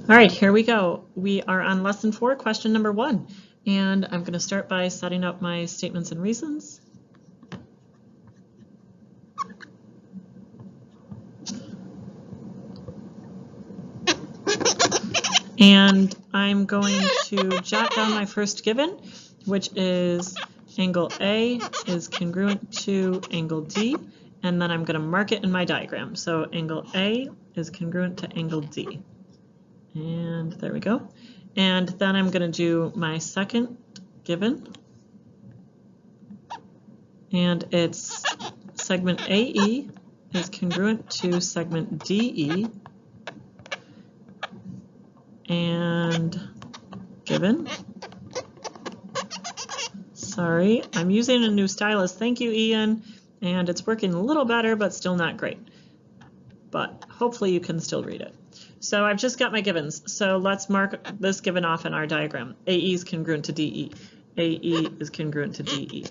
All right, here we go. We are on lesson 4, question number 1. And I'm going to start by setting up my statements and reasons. And I'm going to jot down my first given, which is angle A is congruent to angle D, and then I'm going to mark it in my diagram. So angle A is congruent to angle D. And there we go. And then I'm going to do my second given, and it's segment AE is congruent to segment DE, and given. Sorry, I'm using a new stylus. Thank you, Ian. And it's working a little better, but still not great. But hopefully you can still read it. So I've just got my givens. So let's mark this given off in our diagram. AE is congruent to DE. AE is congruent to DE.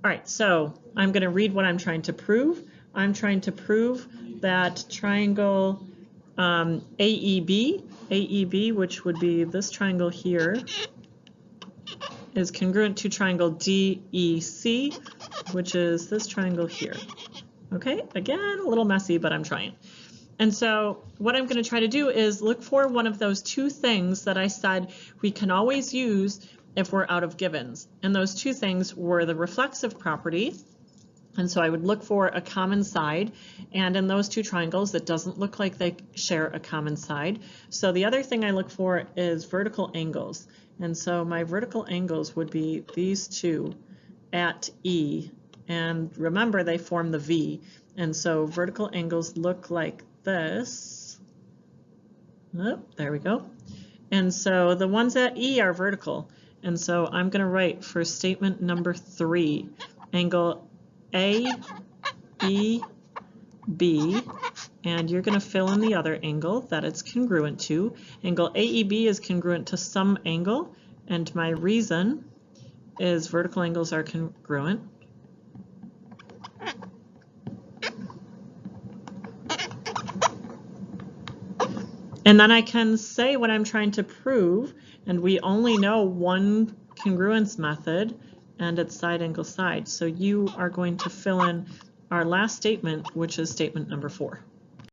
All right, so I'm going to read what I'm trying to prove. I'm trying to prove that triangle AEB, which would be this triangle here, is congruent to triangle DEC, which is this triangle here. Okay, again, a little messy, but I'm trying. And so what I'm going to try to do is look for one of those two things that I said we can always use if we're out of givens. And those two things were the reflexive property. And so I would look for a common side, and in those two triangles it doesn't look like they share a common side. So the other thing I look for is vertical angles. And so my vertical angles would be these two at E, and remember they form the V. And so vertical angles look like this. Oh, there we go. And so the ones at E are vertical. And so I'm going to write for statement number 3, angle AEB, and you're going to fill in the other angle that it's congruent to. Angle AEB is congruent to some angle, and my reason is vertical angles are congruent. And then I can say what I'm trying to prove, and we only know one congruence method, and it's side angle side. So you are going to fill in our last statement, which is statement number 4.